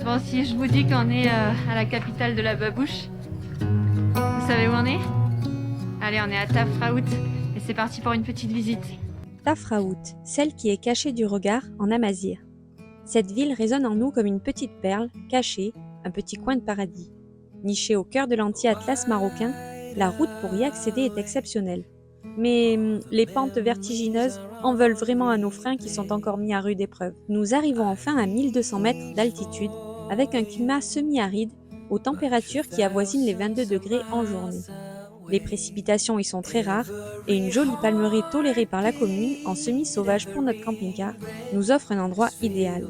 Bon, si je vous dis qu'on est à la capitale de la babouche, vous savez où on est? Allez, on est à Tafraout et c'est parti pour une petite visite. Tafraout, celle qui est cachée du regard en Amazigh. Cette ville résonne en nous comme une petite perle, cachée, un petit coin de paradis. Nichée au cœur de l'anti-Atlas marocain, la route pour y accéder est exceptionnelle. Mais les pentes vertigineuses en veulent vraiment à nos freins qui sont encore mis à rude épreuve. Nous arrivons enfin à 1200 mètres d'altitude, avec un climat semi-aride, aux températures qui avoisinent les 22 degrés en journée. Les précipitations y sont très rares et une jolie palmeraie tolérée par la commune en semi-sauvage pour notre camping-car nous offre un endroit idéal.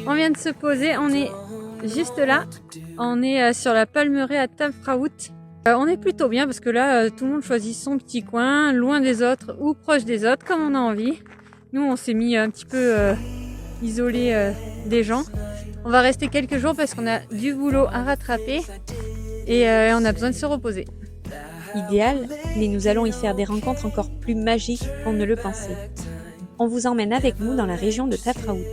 On vient de se poser, on est juste là, on est sur la palmeraie à Tafraout. On est plutôt bien parce que là tout le monde choisit son petit coin, loin des autres ou proche des autres comme on a envie. Nous on s'est mis un petit peu isolé des gens. On va rester quelques jours parce qu'on a du boulot à rattraper et on a besoin de se reposer. Idéal, mais nous allons y faire des rencontres encore plus magiques qu'on ne le pensait. On vous emmène avec nous dans la région de Tafraout.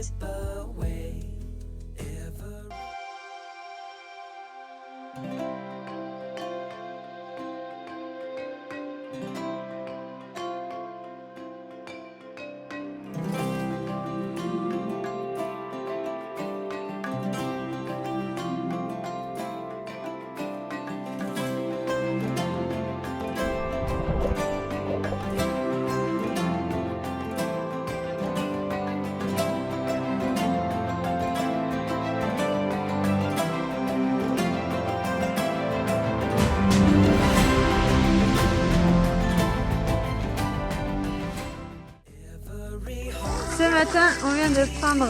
Ce matin, on vient de prendre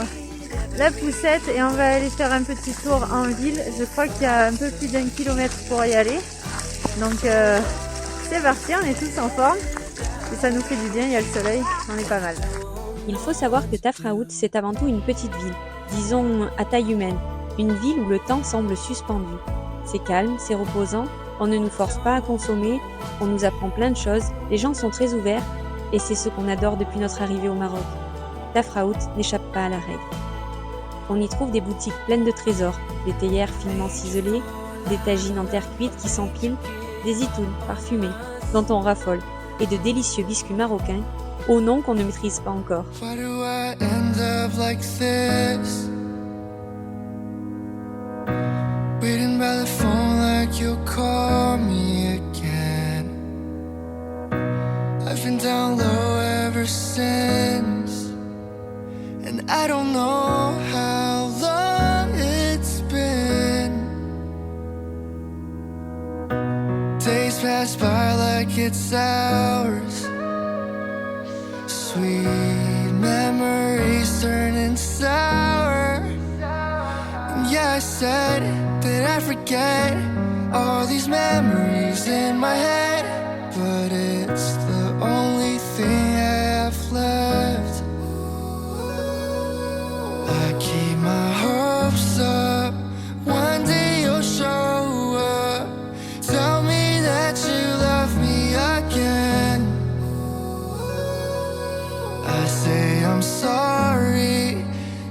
la poussette et on va aller faire un petit tour en ville. Je crois qu'il y a un peu plus d'1 kilomètre pour y aller. Donc c'est parti, on est tous en forme. Et ça nous fait du bien, il y a le soleil, on est pas mal. Il faut savoir que Tafraout, c'est avant tout une petite ville, disons à taille humaine, une ville où le temps semble suspendu. C'est calme, c'est reposant, on ne nous force pas à consommer, on nous apprend plein de choses, les gens sont très ouverts et c'est ce qu'on adore depuis notre arrivée au Maroc. Tafraout n'échappe pas à la règle. On y trouve des boutiques pleines de trésors, des théières finement ciselées, des tagines en terre cuite qui s'empilent, des zitounes parfumées dont on raffole et de délicieux biscuits marocains au nom qu'on ne maîtrise pas encore. Why do I end up like this? Waiting by the phone like you'll call me again. I've been down low ever since, and I don't know how long it's been. Days pass by like it's hours. Sweet memories turning sour. And yeah, I said that I'd forget all these memories in my head, but it's the only thing I have left. I keep my hopes up, one day you'll show up. Tell me that you love me again. I say I'm sorry,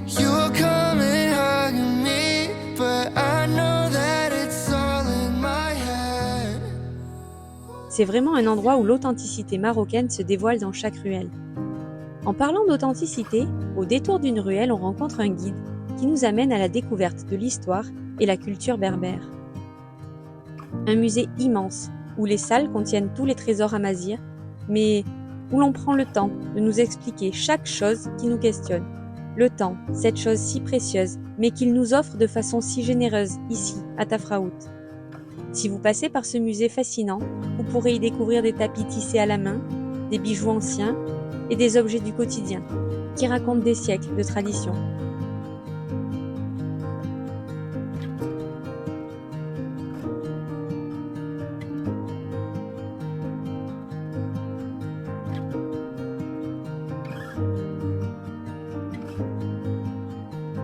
you'll come and hug me, but I know that it's all in my head. C'est vraiment un endroit où l'authenticité marocaine se dévoile dans chaque ruelle. En parlant d'authenticité, au détour d'une ruelle, on rencontre un guide qui nous amène à la découverte de l'histoire et la culture berbère. Un musée immense, où les salles contiennent tous les trésors amazighs, mais où l'on prend le temps de nous expliquer chaque chose qui nous questionne. Le temps, cette chose si précieuse, mais qu'il nous offre de façon si généreuse ici, à Tafraout. Si vous passez par ce musée fascinant, vous pourrez y découvrir des tapis tissés à la main, des bijoux anciens et des objets du quotidien, qui racontent des siècles de tradition.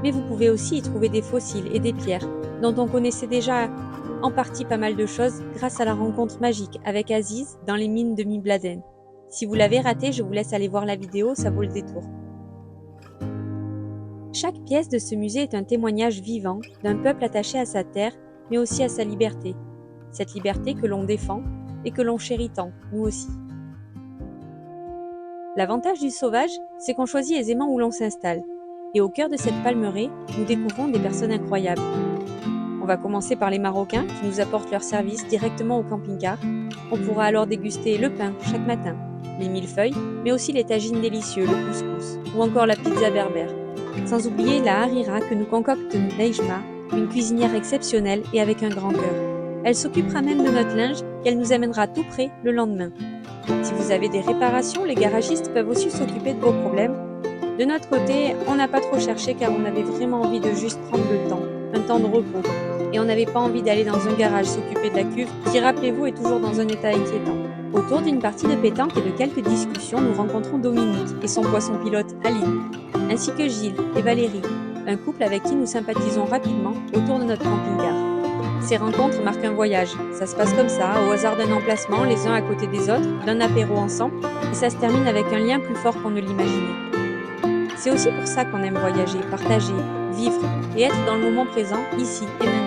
Mais vous pouvez aussi y trouver des fossiles et des pierres, dont on connaissait déjà en partie pas mal de choses grâce à la rencontre magique avec Aziz dans les mines de Mibladen. Si vous l'avez raté, je vous laisse aller voir la vidéo, ça vaut le détour. Chaque pièce de ce musée est un témoignage vivant d'un peuple attaché à sa terre, mais aussi à sa liberté. Cette liberté que l'on défend et que l'on chérit tant, nous aussi. L'avantage du sauvage, c'est qu'on choisit aisément où l'on s'installe. Et au cœur de cette palmeraie, nous découvrons des personnes incroyables. On va commencer par les Marocains qui nous apportent leurs services directement au camping-car. On pourra alors déguster le pain chaque matin, les millefeuilles, mais aussi les tagines délicieux, le couscous, ou encore la pizza berbère. Sans oublier la harira que nous concocte Nejma, une cuisinière exceptionnelle et avec un grand cœur. Elle s'occupera même de notre linge qu'elle nous amènera tout prêt le lendemain. Si vous avez des réparations, les garagistes peuvent aussi s'occuper de vos problèmes. De notre côté, on n'a pas trop cherché car on avait vraiment envie de juste prendre le temps, un temps de repos. Et on n'avait pas envie d'aller dans un garage s'occuper de la cuve qui, rappelez-vous, est toujours dans un état inquiétant. Autour d'une partie de pétanque et de quelques discussions, nous rencontrons Dominique et son poisson pilote Aline, ainsi que Gilles et Valérie, un couple avec qui nous sympathisons rapidement autour de notre camping-car. Ces rencontres marquent un voyage. Ça se passe comme ça, au hasard d'un emplacement, les uns à côté des autres, d'un apéro ensemble, et ça se termine avec un lien plus fort qu'on ne l'imaginait. C'est aussi pour ça qu'on aime voyager, partager, vivre et être dans le moment présent, ici et maintenant.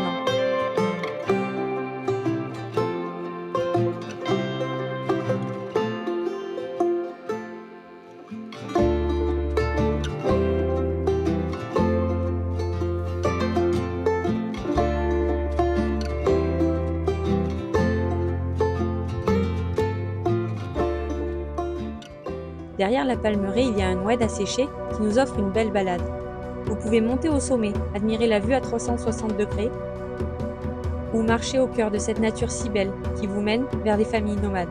Derrière la palmeraie, il y a un oued à sécher qui nous offre une belle balade. Vous pouvez monter au sommet, admirer la vue à 360 degrés, ou marcher au cœur de cette nature si belle qui vous mène vers des familles nomades.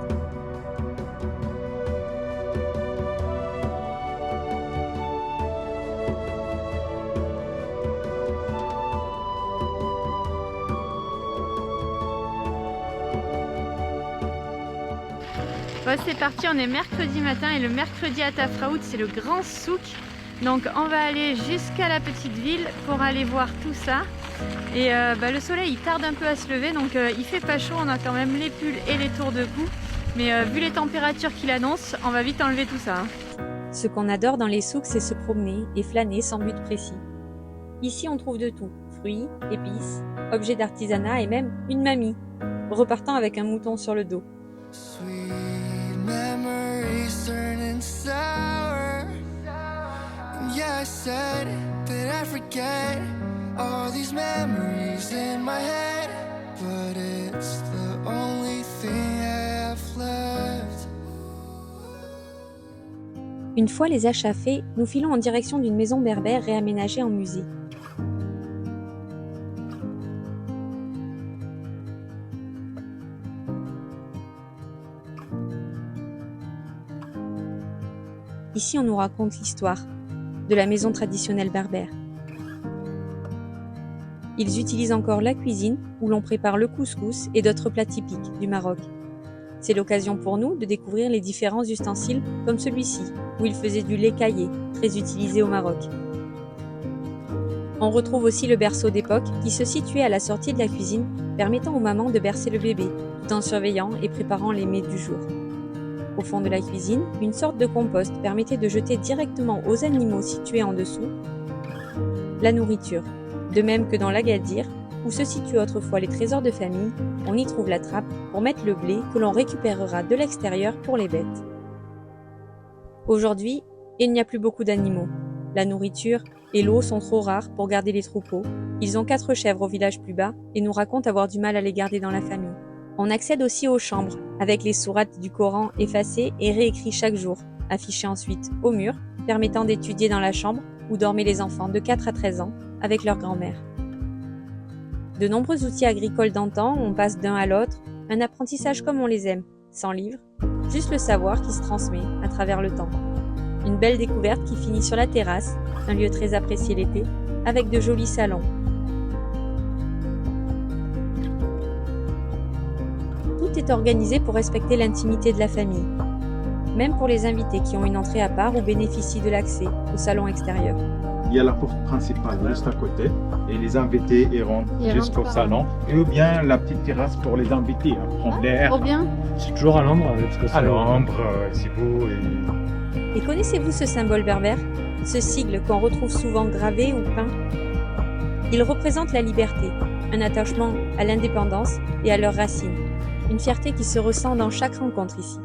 Bon, c'est parti, on est mercredi matin et le mercredi à Tafraout, c'est le grand souk. Donc on va aller jusqu'à la petite ville pour aller voir tout ça. Et le soleil il tarde un peu à se lever, donc il fait pas chaud, on a quand même les pulls et les tours de cou. Mais vu les températures qu'il annonce, on va vite enlever tout ça. Ce qu'on adore dans les souks, c'est se promener et flâner sans but précis. Ici on trouve de tout, fruits, épices, objets d'artisanat et même une mamie, repartant avec un mouton sur le dos. Sweet memories turning sour. And yeah, I said that I forget all these memories in my head, but it's the only thing I have left. Une fois les achats faits, nous filons en direction d'une maison berbère réaménagée en musée. Ici, on nous raconte l'histoire de la maison traditionnelle berbère. Ils utilisent encore la cuisine où l'on prépare le couscous et d'autres plats typiques du Maroc. C'est l'occasion pour nous de découvrir les différents ustensiles comme celui-ci, où ils faisaient du lait caillé, très utilisé au Maroc. On retrouve aussi le berceau d'époque qui se situait à la sortie de la cuisine, permettant aux mamans de bercer le bébé, tout en surveillant et préparant les mets du jour. Au fond de la cuisine, une sorte de compost permettait de jeter directement aux animaux situés en dessous la nourriture. De même que dans l'Agadir, où se situaient autrefois les trésors de famille, on y trouve la trappe pour mettre le blé que l'on récupérera de l'extérieur pour les bêtes. Aujourd'hui, il n'y a plus beaucoup d'animaux. La nourriture et l'eau sont trop rares pour garder les troupeaux. Ils ont 4 chèvres au village plus bas et nous racontent avoir du mal à les garder dans la famille. On accède aussi aux chambres, avec les sourates du Coran effacées et réécrits chaque jour, affichés ensuite au mur, permettant d'étudier dans la chambre où dormaient les enfants de 4 à 13 ans avec leur grand-mère. De nombreux outils agricoles d'antan, on passe d'un à l'autre, un apprentissage comme on les aime, sans livre, juste le savoir qui se transmet à travers le temps. Une belle découverte qui finit sur la terrasse, un lieu très apprécié l'été, avec de jolis salons. Tout est organisé pour respecter l'intimité de la famille, même pour les invités qui ont une entrée à part ou bénéficient de l'accès au salon extérieur. il y a la porte principale juste à côté et les invités ils rentrent Ils jusqu'au rentrent salon. Et ou bien la petite terrasse pour les invités, hein, prendre l'air. Trop bien. C'est toujours à l'ombre, parce que À l'ombre, c'est beau. Et connaissez-vous ce symbole berbère? Ce sigle qu'on retrouve souvent gravé ou peint? Il représente la liberté, un attachement à l'indépendance et à leurs racines, une fierté qui se ressent dans chaque rencontre ici.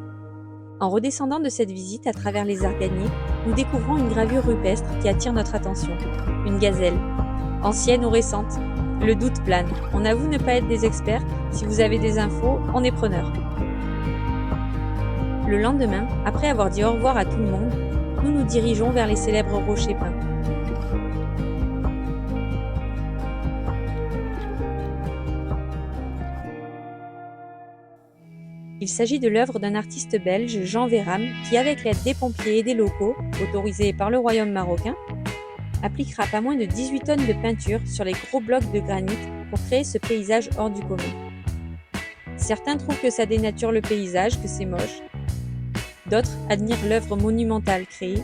En redescendant de cette visite à travers les arganiers, nous découvrons une gravure rupestre qui attire notre attention, une gazelle. Ancienne ou récente, le doute plane. On avoue ne pas être des experts, si vous avez des infos, on est preneur. Le lendemain, après avoir dit au revoir à tout le monde, nous nous dirigeons vers les célèbres rochers peints. Il s'agit de l'œuvre d'un artiste belge, Jean Véram, qui, avec l'aide des pompiers et des locaux, autorisés par le royaume marocain, appliquera pas moins de 18 tonnes de peinture sur les gros blocs de granit pour créer ce paysage hors du commun. Certains trouvent que ça dénature le paysage, que c'est moche. D'autres admirent l'œuvre monumentale créée.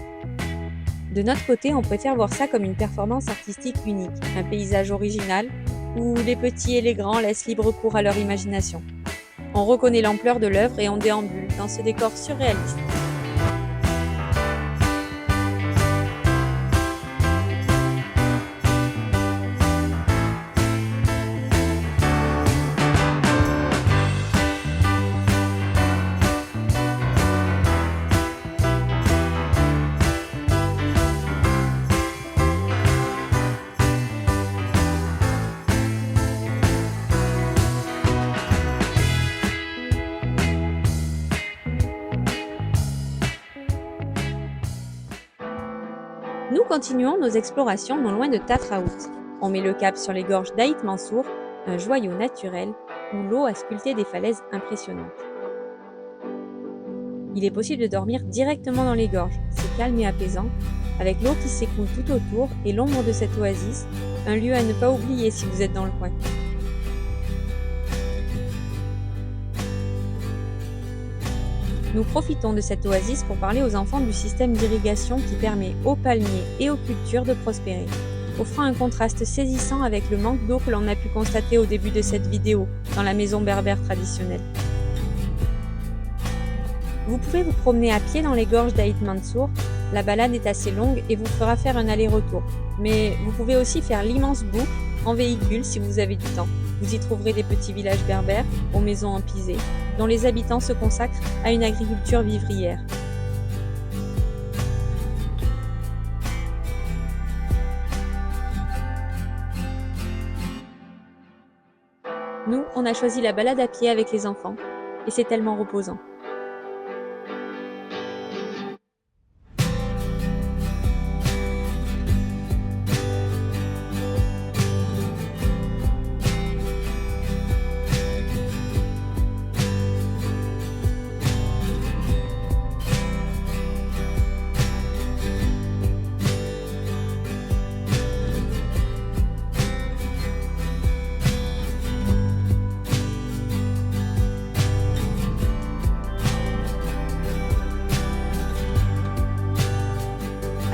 De notre côté, on préfère voir ça comme une performance artistique unique, un paysage original, où les petits et les grands laissent libre cours à leur imagination. On reconnaît l'ampleur de l'œuvre et on déambule dans ce décor surréaliste. Nous continuons nos explorations non loin de Tafraout. On met le cap sur les gorges d'Aït Mansour, un joyau naturel où l'eau a sculpté des falaises impressionnantes. Il est possible de dormir directement dans les gorges, c'est calme et apaisant, avec l'eau qui s'écoule tout autour et l'ombre de cette oasis, un lieu à ne pas oublier si vous êtes dans le coin. Nous profitons de cette oasis pour parler aux enfants du système d'irrigation qui permet aux palmiers et aux cultures de prospérer, offrant un contraste saisissant avec le manque d'eau que l'on a pu constater au début de cette vidéo dans la maison berbère traditionnelle. Vous pouvez vous promener à pied dans les gorges d'Aït Mansour, la balade est assez longue et vous fera faire un aller-retour, mais vous pouvez aussi faire l'immense boucle en véhicule si vous avez du temps. Vous y trouverez des petits villages berbères, aux maisons en pisé, dont les habitants se consacrent à une agriculture vivrière. Nous, on a choisi la balade à pied avec les enfants, et c'est tellement reposant.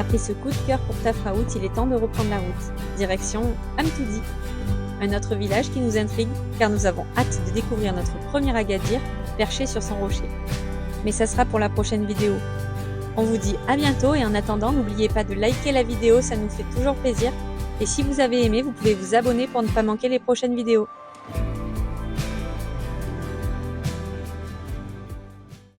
Après ce coup de cœur pour Tafraout, il est temps de reprendre la route. Direction Amtoudi, un autre village qui nous intrigue car nous avons hâte de découvrir notre premier agadir perché sur son rocher. Mais ça sera pour la prochaine vidéo. On vous dit à bientôt et en attendant, n'oubliez pas de liker la vidéo, ça nous fait toujours plaisir. Et si vous avez aimé, vous pouvez vous abonner pour ne pas manquer les prochaines vidéos.